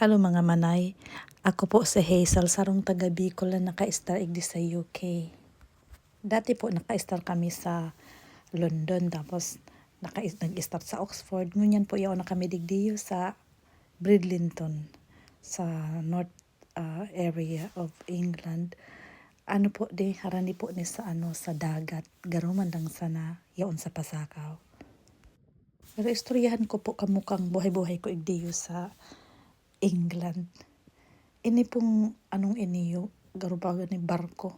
Hello mga manay, ako po si Hazel, sarong taga Bicol na naka-star igdi sa UK. Dati po naka-star kami sa London, tapos nag-star sa Oxford. Ngunyan po yaw na kami digdiyo sa Bridlington, sa north area of England. Ano po di, harani po ni sa sa dagat, garuman lang sana yaon sa Pasakaw. Pero istoryahan ko po kamukang buhay-buhay ko igdiyo sa England. Ini pong iniyo, garubagan ni barko.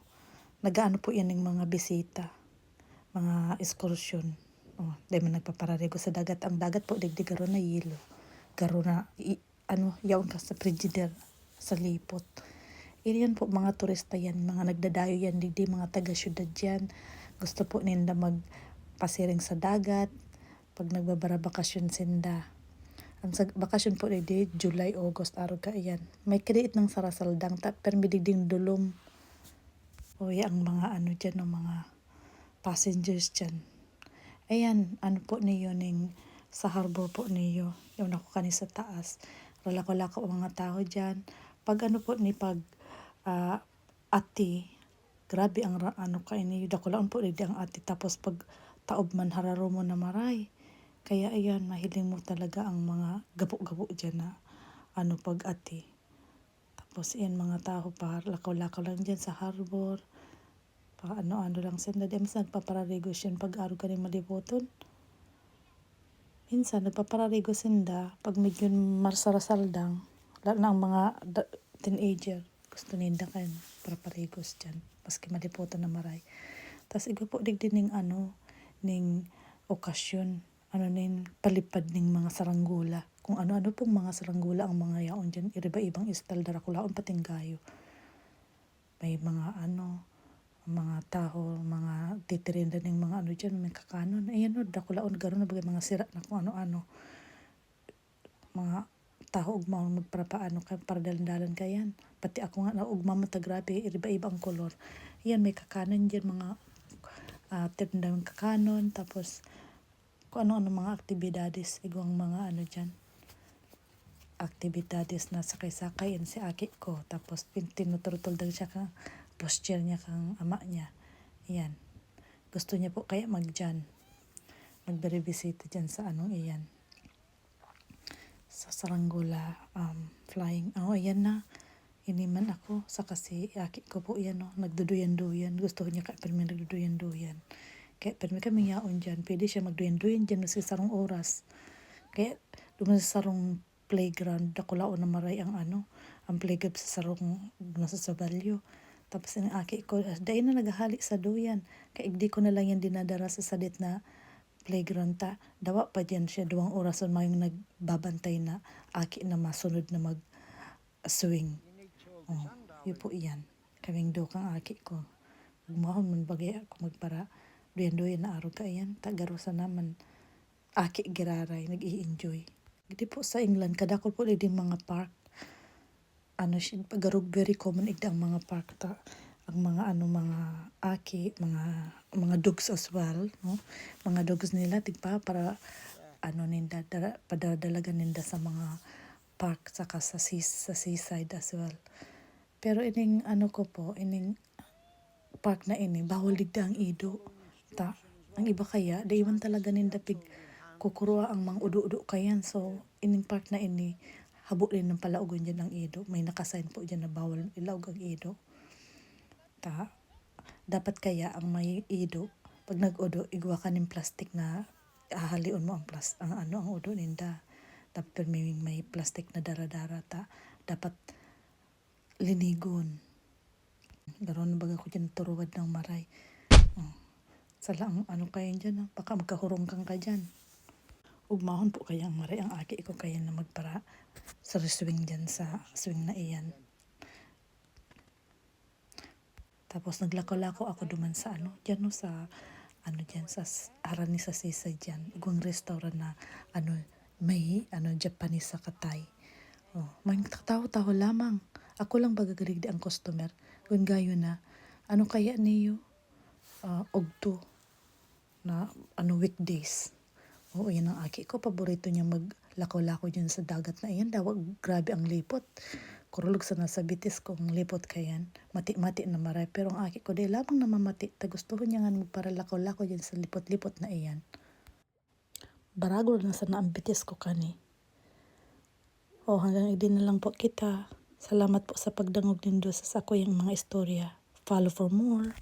Nagaano po yan ng mga bisita, mga ekskursyon. Dahil man nagpapararigo sa dagat. Ang dagat po, digdi garo na yelo. Garo na, yaon ka sa frigider, sa lipot. Yan po, mga turista yan, mga nagdadayo yan, digdi mga taga-syudad yan. Gusto po ninda magpasiring sa dagat, pag nagbabara bakasyon sinda. Ang bakasyon po di July, August, araw ka iyan. May kriit ng sarasaldang, pero may digding dulom. Ang mga dyan, ng mga passengers dyan. Ayan, po niyo sa harbor po niyo. Yung ako kani sa taas. Lako-lako mga tao dyan. Pag pag ati, grabe ang niyo. Dakulaon po digdi ang ati. Tapos pag taob man hararo mo na maray. Kaya ayan, mahiling mo talaga ang mga gabo-gabo dyan na pag-ati. Tapos ayan, mga tao pa lakaw-lakaw lang dyan sa harbor. Pa ano lang sila. Di mas nagpapararigo siya pag araw ka rin malibuton. Minsan nagpapararigo sinda pag medyo marsarasaldang. Lalo na ang mga teenager. Gusto ninda kayo para parigos dyan. Paski malibuton na maray. Tapos igo po digdi ning ning okasyon. Palipad ning mga saranggula. Kung ano-ano pong mga saranggula ang mga yaon dyan. Iba-ibang istal darakulaon pating gayo. May mga mga taho, mga titirinda ning mga dyan, may kakanon. Ayan dakulaon garo na bagay mga sira na kung ano-ano. Mga taho ugma magpapaano kay para dalan-dalan kayan. Pati ako nga na ugma mata grabe, iba-ibang kolor. Ayan, may kakanon dyan, mga tindang kakanon, tapos kung ano-ano mga aktibidades, igwang mga dyan, aktibidades na sakay-sakay si aki ko, tapos tinuturtol daw siya kang posture niya kang ama niya. Iyan, gusto niya po kaya magdyan, magberebisita dyan sa iyan, sa Saranggula flying. Ayan na, iniman ako sa kasi aki ko po yan nagduduyan-duyan, gusto niya kaya pero may nagduduyan-duyan. Kaya pero kami yaon dyan, pwede siya magduyan-duyan dyan sa sarong oras. Kaya duman sa sarong playground, dakulaon na maray ang ang playground sa sarong sa Sabalyo. Tapos ang aki ko, dahil na naghahali sa duyan. Kaya hindi ko na lang yan dinadara sa sadit na playground ta. Dawa pa dyan siya 2 oras on mayong nagbabantay na aki na masunod na mag-swing. Yun po iyan. Kaming kang aki ko. Magmahon man bagay ako magpara. Duyan-duyan na araw ka iyan. Tagarosa naman. Aki giraray, nag-i-enjoy. Hindi po sa England, kadakol po din mga park. Siya, pagarog very common igda ang mga park ta. Ang mga mga aki, mga dogs as well, no? Mga dogs nila tigpa para ninda padadalagan ninda sa mga park saka sa seaside as well. Pero ining ko po, ining park na ini bawal digda ang ido. Ang iba kaya, daiman talaga ninda pig kukuruha ang mga udo-udo kayan. So, ining park na ini, habo din ng palaugon dyan ang ido. May nakasign po dyan na bawal ilaog ang ido. Dapat kaya ang may ido, pag nag-udo, igwa ka ng plastic na ahalion mo ang udo ninda. Dapat may plastic na dara-dara dapat linigon. Garon baga ko dyan turuwad ng maray. Salang kayo dyan, baka magkahurong kang ka dyan. Ugmahon po kaya ang maray ang aki ko kaya na magpara sa swing dyan sa swing na iyan. Tapos naglakaw-lakaw ako duman sa dyan sa dyan sa harani sa sisa dyan. Igwang restaurant na may Japanese sa Katay. May tao-tao lamang. Ako lang bagagaligdi ang customer. Kung gayo na, kaya niyo ogto na weekdays. Yan ang aki ko, paborito niya lakaw-lakaw dyan sa dagat na iyan. Dawag, grabe ang lipot. Kurulog sa nasa bitis ko ang lipot kayan. Mati-mati na maray. Pero ang aki ko di lamang na mamati. Tagustuhan niya nga para lakaw-lakaw dyan sa lipot-lipot na iyan. Baragol na sana ang bitis ko kani. O hanggang din na lang po kita. Salamat po sa pagdangog nindo sa ako yung mga istorya. Follow for more.